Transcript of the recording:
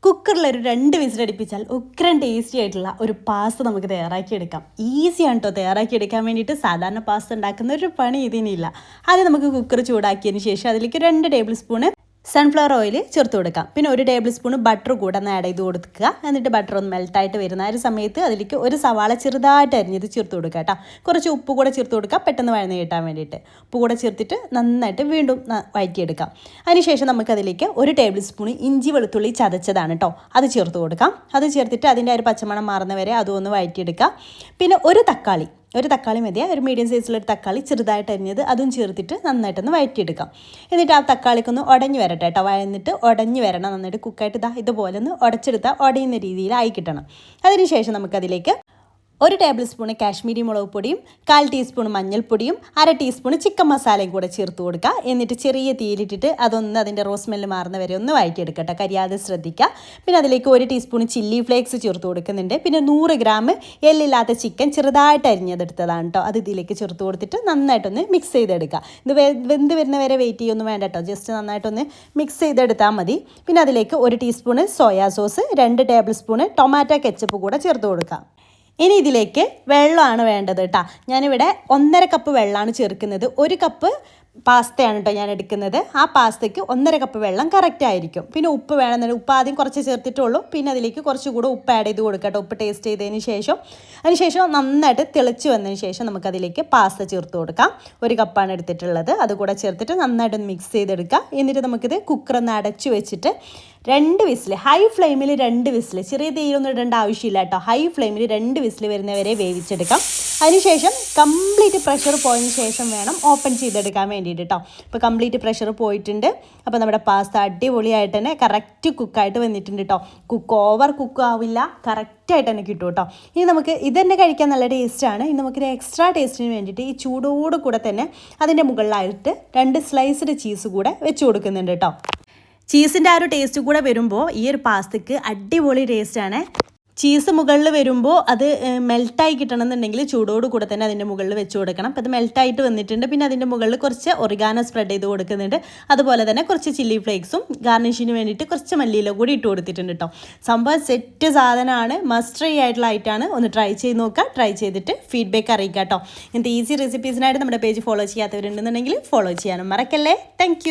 കുക്കറിലൊരു 2 വിസിലടിപ്പിച്ചാൽ ഉഗ്രൻ ടേസ്റ്റി ആയിട്ടുള്ള ഒരു പാസ്ത നമുക്ക് തയ്യാറാക്കിയെടുക്കാം. ഈസിയാണ് കേട്ടോ തയ്യാറാക്കിയെടുക്കാൻ വേണ്ടിയിട്ട്. സാധാരണ പാസ്ത ഉണ്ടാക്കുന്ന ഒരു പണി ഇതിനില്ല. ആദ്യം നമുക്ക് കുക്കർ ചൂടാക്കിയതിന് ശേഷം അതിലേക്ക് 2 ടേബിൾ സ്പൂണ് സൺഫ്ലവർ ഓയിൽ ചേർത്ത് കൊടുക്കാം. പിന്നെ 1 ടേബിൾ സ്പൂൺ ബട്ടർ കൂടെ ഒന്ന് ആഡ് ചെയ്ത് കൊടുക്കുക. എന്നിട്ട് ബട്ടർ ഒന്ന് മെൽട്ടായിട്ട് വരുന്ന ഒരു സമയത്ത് അതിലേക്ക് ഒരു സവാള ചെറുതായിട്ട് അരിഞ്ഞത് ചേർത്ത് കൊടുക്കുക കേട്ടോ. കുറച്ച് ഉപ്പ് കൂടെ ചേർത്ത് കൊടുക്കുക, പെട്ടെന്ന് വഴന്ന് കിട്ടാൻ വേണ്ടിയിട്ട്. ഉപ്പ് കൂടെ ചേർത്തിട്ട് നന്നായിട്ട് വീണ്ടും വഴറ്റിയെടുക്കാം. അതിനുശേഷം നമുക്കതിലേക്ക് 1 ടേബിൾ സ്പൂൺ ഇഞ്ചി വെളുത്തുള്ളി ചതച്ചതാണ് കേട്ടോ, അത് ചേർത്ത് കൊടുക്കാം. അത് ചേർത്തിട്ട് അതിൻ്റെ ഒരു പച്ചമണം മാറുന്ന വരെ അതൊന്ന് വഴറ്റിയെടുക്കാം. പിന്നെ ഒരു തക്കാളി മതിയാ, ഒരു മീഡിയം സൈസിലൊരു തക്കാളി ചെറുതായിട്ട് അരിഞ്ഞത് അതും ചേർത്തിട്ട് നന്നായിട്ടൊന്ന് വഴറ്റിയെടുക്കാം. എന്നിട്ട് ആ തക്കാളിക്കൊന്ന് ഉടഞ്ഞു വരട്ടെ കേട്ടോ. വഴന്നിട്ട് ഉടഞ്ഞു വരണം, നന്നായിട്ട് കുക്കായിട്ട് ഇതുപോലെ ഒന്ന് ഉടച്ചെടുത്താൽ ഉടയുന്ന രീതിയിലായി കിട്ടണം. അതിനുശേഷം നമുക്കതിലേക്ക് 1 ടേബിൾ സ്പൂൺ കാശ്മീരി മുളക് പൊടിയും 1/4 ടീസ്പൂൺ മഞ്ഞൾപ്പൊടിയും 1/2 ടീസ്പൂൺ ചിക്കൻ മസാലയും കൂടെ ചേർത്ത് കൊടുക്കുക. എന്നിട്ട് ചെറിയ തീയിലിട്ടിട്ട് അതൊന്ന് അതിൻ്റെ റോസ് സ്മെല്ല് മാറുന്ന വരെ ഒന്ന് വഴറ്റിയെടുക്കട്ടെ, കരിയാതെ ശ്രദ്ധിക്കുക. പിന്നെ അതിലേക്ക് 1 ടീസ്പൂൺ ചില്ലി ഫ്ലേക്സ് ചേർത്ത് കൊടുക്കുന്നുണ്ട്. പിന്നെ 100 ഗ്രാം എല്ലില്ലാത്ത ചിക്കൻ ചെറുതായിട്ട് അരിഞ്ഞെടുത്തതാണ് കേട്ടോ, അത് ഇതിലേക്ക് ചേർത്ത് കൊടുത്തിട്ട് നന്നായിട്ടൊന്ന് മിക്സ് ചെയ്തെടുക്കുക. ഇത് വെന്ത് വരുന്ന വരെ വെയിറ്റ് ചെയ്യൊന്നും വേണ്ട കേട്ടോ, ജസ്റ്റ് നന്നായിട്ടൊന്ന് മിക്സ് ചെയ്തെടുത്താൽ മതി. പിന്നെ അതിലേക്ക് 1 teaspoon soya sauce, 2 table spoon tomato ketchup കൂടെ ചേർത്ത് കൊടുക്കാം. ഇനി ഇതിലേക്ക് വെള്ളമാണ് വേണ്ടത് കേട്ടോ. ഞാനിവിടെ 1.5 കപ്പ് വെള്ളമാണ് ചേർക്കുന്നത്. 1 കപ്പ് പാസ്തയാണ് കേട്ടോ ഞാൻ എടുക്കുന്നത്. ആ പാസ്തയ്ക്ക് 1.5 കപ്പ് വെള്ളം കറക്റ്റ് ആയിരിക്കും. പിന്നെ ഉപ്പ് വേണമെന്നുണ്ടെങ്കിൽ ഉപ്പ് ആദ്യം കുറച്ച് ചേർത്തിട്ടുള്ളൂ. പിന്നെ അതിലേക്ക് കുറച്ചുകൂടെ ഉപ്പ് ആഡ് ചെയ്ത് കൊടുക്കുക കേട്ടോ, ഉപ്പ് ടേസ്റ്റ് ചെയ്തതിന് ശേഷം. അതിനുശേഷം നന്നായിട്ട് തിളച്ച് വന്നതിന് ശേഷം നമുക്കതിലേക്ക് പാസ്ത ചേർത്ത് കൊടുക്കാം. 1 കപ്പാണ് എടുത്തിട്ടുള്ളത്, അതുകൂടെ ചേർത്തിട്ട് നന്നായിട്ടൊന്ന് മിക്സ് ചെയ്തെടുക്കുക. എന്നിട്ട് നമുക്കിത് കുക്കറൊന്ന് അടച്ചു വെച്ചിട്ട് 2 വിസിൽ, ഹൈ ഫ്ലെയിമിൽ 2 വിസിൽ, ചെറിയ തീയൊന്നും ഇടേണ്ട ആവശ്യമില്ല കേട്ടോ. ഹൈ ഫ്ലെയിമിൽ 2 വിസിൽ വരുന്നവരെ വേവിച്ചെടുക്കാം. അതിനുശേഷം കംപ്ലീറ്റ് പ്രഷർ പോയതിന് ശേഷം വേണം ഓപ്പൺ ചെയ്തെടുക്കാൻ വേണ്ടിയിട്ട് കേട്ടോ. ഇപ്പോൾ കംപ്ലീറ്റ് പ്രഷർ പോയിട്ടുണ്ട്. അപ്പോൾ നമ്മുടെ പാസ്ത അടിപൊളിയായിട്ട് തന്നെ കറക്റ്റ് കുക്കായിട്ട് വന്നിട്ടുണ്ട് കേട്ടോ. ഓവർ കുക്ക് ആവില്ല, കറക്റ്റായിട്ട് തന്നെ കിട്ടും കേട്ടോ. ഇനി നമുക്ക് ഇത് തന്നെ കഴിക്കാൻ നല്ല ടേസ്റ്റാണ്. ഇനി നമുക്കൊരു എക്സ്ട്രാ ടേസ്റ്റിന് വേണ്ടിയിട്ട് ഈ ചൂടോട് കൂടെ തന്നെ അതിൻ്റെ മുകളിലായിട്ട് 2 സ്ലൈസ്ഡ് ചീസ് കൂടെ വെച്ച് കൊടുക്കുന്നുണ്ട് കേട്ടോ. ചീസിൻ്റെ ആ ഒരു ടേസ്റ്റ് കൂടെ വരുമ്പോൾ ഈ ഒരു പാസ്തയ്ക്ക് അടിപൊളി ടേസ്റ്റാണ്. ചീസ് മുകളിൽ വരുമ്പോൾ അത് മെൽട്ടായി കിട്ടണമെന്നുണ്ടെങ്കിൽ ചൂടോട് കൂടെ തന്നെ അതിൻ്റെ മുകളിൽ വെച്ച് കൊടുക്കണം. അപ്പോൾ അത് മെൽട്ടായിട്ട് വന്നിട്ടുണ്ട്. പിന്നെ അതിൻ്റെ മുകളിൽ കുറച്ച് ഒറിഗാനോ സ്പ്രെഡ് ചെയ്ത് കൊടുക്കുന്നുണ്ട്. അതുപോലെ തന്നെ കുറച്ച് ചില്ലി ഫ്ലേക്സും ഗാർണിഷിന് വേണ്ടിയിട്ട് കുറച്ച് മല്ലിയില കൂടി ഇട്ട് കൊടുത്തിട്ടുണ്ട് കേട്ടോ. സംഭവം സെറ്റ് സാധനമാണ്, മസ്റ്റ് ട്രൈ ആയിട്ടുള്ള ഐറ്റാണ്. ഒന്ന് ട്രൈ ചെയ്ത് നോക്കുക, ട്രൈ ചെയ്തിട്ട് ഫീഡ്ബാക്ക് അറിയിക്കുക കേട്ടോ. ഇങ്ങനത്തെ ഈസി റെസിപ്പീസിനായിട്ട് നമ്മുടെ പേജ് ഫോളോ ചെയ്യാത്തവരുണ്ടെന്നുണ്ടെങ്കിൽ ഫോളോ ചെയ്യാനും മറക്കല്ലേ. താങ്ക്